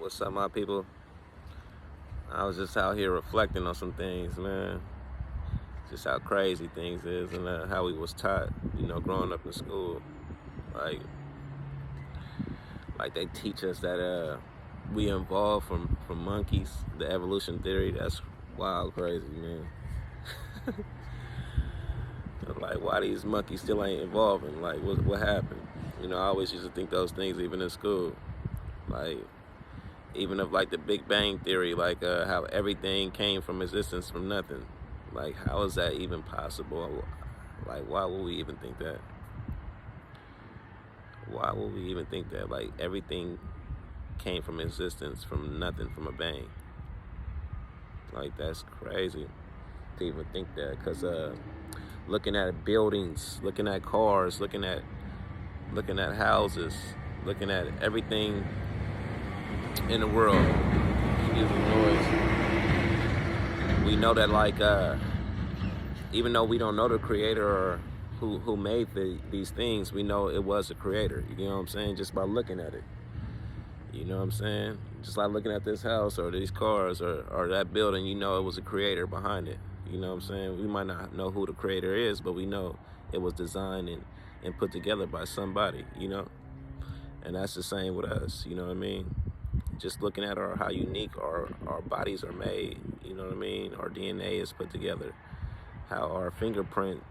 What's up, my people? I was just out here reflecting on some things, man. Just how crazy things is and how we was taught, growing up in school. Like, like they teach us that we evolved from monkeys. The evolution theory. That's wild, crazy, man. Like, why these monkeys still ain't evolving? Like, what happened? I always used to think those things even in school. Like, even of like the Big Bang Theory, like how everything came from existence from nothing. Like, how is that even possible? Like, why would we even think that? Why would we even think that? Like, everything came from existence from nothing, from a bang. Like, that's crazy to even think that. Because looking at buildings, looking at cars, looking at houses, looking at everything in the world. Excuse the noise. We know that, like, even though we don't know the creator or who made these things, we know it was a creator. You know what I'm saying? Just by looking at it. You know what I'm saying? Just like looking at this house or these cars or that building, it was a creator behind it. You know what I'm saying? We might not know who the creator is, but we know it was designed and put together by somebody, And that's the same with us, you know what I mean? Just looking at how unique our bodies are made, you know what I mean? Our DNA is put together. How our fingerprint,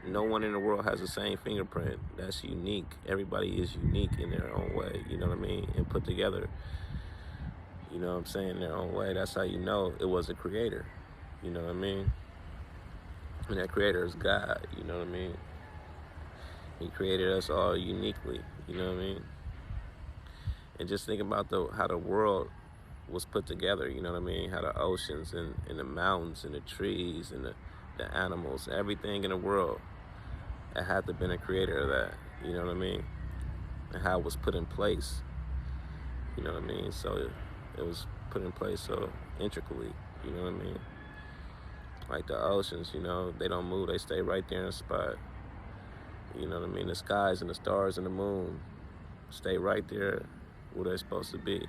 no one in the world has the same fingerprint. That's unique. Everybody is unique in their own way, you know what I mean? And put together, you know what I'm saying, in their own way. That's how you know it was a creator, you know what I mean? And that creator is God, you know what I mean? He created us all uniquely, you know what I mean? And just think about how the world was put together, you know what I mean? How the oceans and the mountains and the trees and the animals, everything in the world, it had to have been a creator of that, you know what I mean? And how it was put in place, you know what I mean? So it was put in place so intricately, you know what I mean? Like the oceans, they don't move, they stay right there in a spot. You know what I mean? The skies and the stars and the moon stay right there where they're supposed to be.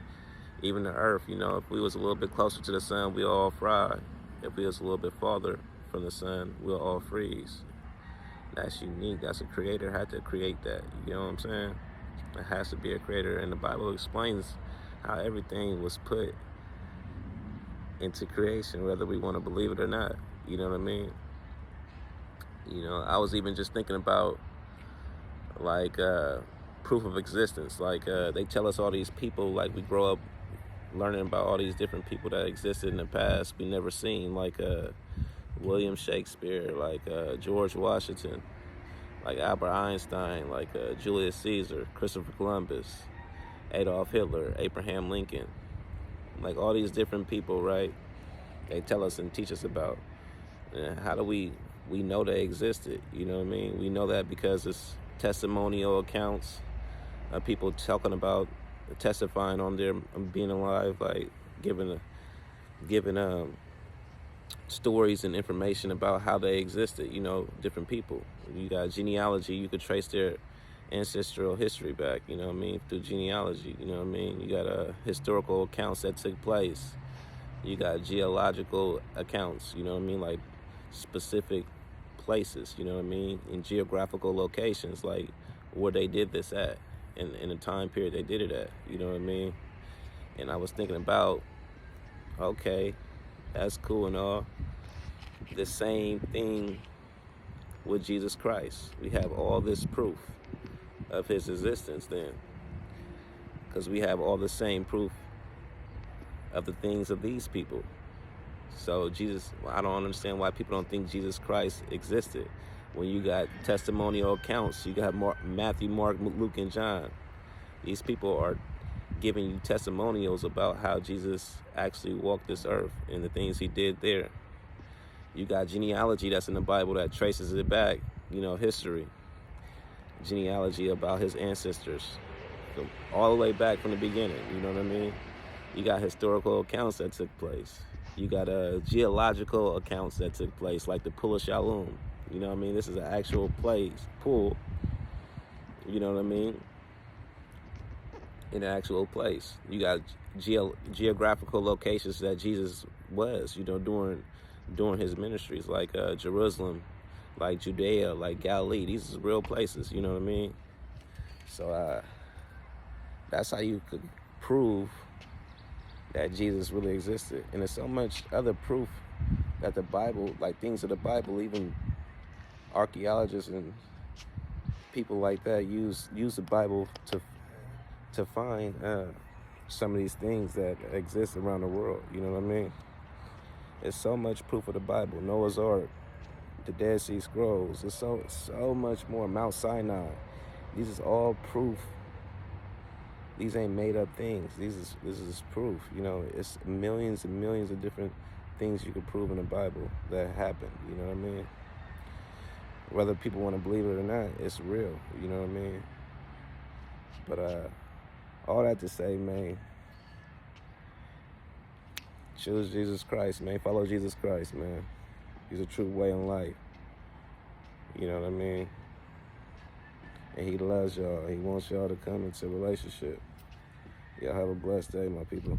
Even the earth, if we was a little bit closer to the sun, we'll all fry. If we was a little bit farther from the sun, we'll all freeze. That's unique. That's a creator had to create that. You know what I'm saying? It has to be a creator. And the Bible explains how everything was put into creation, whether we want to believe it or not. You know what I mean? I was even just thinking about, like, proof of existence. Like, they tell us all these people, like, we grow up learning about all these different people that existed in the past we never seen, like William Shakespeare, like George Washington, like Albert Einstein, like Julius Caesar, Christopher Columbus, Adolf Hitler, Abraham Lincoln, like all these different people, right? They tell us and teach us about. And how do we know they existed? You know what I mean? We know that because it's testimonial accounts of people talking about, testifying on their being alive, like giving stories and information about how they existed, different people. You got genealogy, you could trace their ancestral history back, you know what I mean, through genealogy, you know what I mean. You got historical accounts that took place. You got geological accounts, you know what I mean, like specific places, you know what I mean, in geographical locations, like where they did this at, in the time period they did it at, you know what I mean. And I was thinking about, okay, that's cool and all. The same thing with Jesus Christ. We have all this proof of his existence then, because we have all the same proof of the things of these people. So Jesus, I don't understand why people don't think Jesus Christ existed. When you got testimonial accounts, you got Matthew, Mark, Luke, and John. These people are giving you testimonials about how Jesus actually walked this earth and the things he did there. You got genealogy that's in the Bible that traces it back, history. Genealogy about his ancestors, all the way back from the beginning, you know what I mean? You got historical accounts that took place. You got geological accounts that took place, like the Pool of Shalom. You know what I mean? This is an actual pool. You know what I mean? in an actual place. You got geographical locations that Jesus was, during his ministries, like Jerusalem, like Judea, like Galilee. These are real places, you know what I mean? So that's how you could prove that Jesus really existed. And there's so much other proof that the Bible, like things of the Bible, even archaeologists and people like that use the Bible to find some of these things that exist around the world. You know what I mean? There's so much proof of the Bible. Noah's Ark, the Dead Sea Scrolls. There's so much more. Mount Sinai. These is all proof. These ain't made up things. This is proof. You know, it's millions and millions of different things you could prove in the Bible that happened. You know what I mean? Whether people want to believe it or not, it's real. You know what I mean? But all that to say, man, choose Jesus Christ, man. Follow Jesus Christ, man. He's a true way in life. You know what I mean? And he loves y'all. He wants y'all to come into a relationship. Y'all have a blessed day, my people.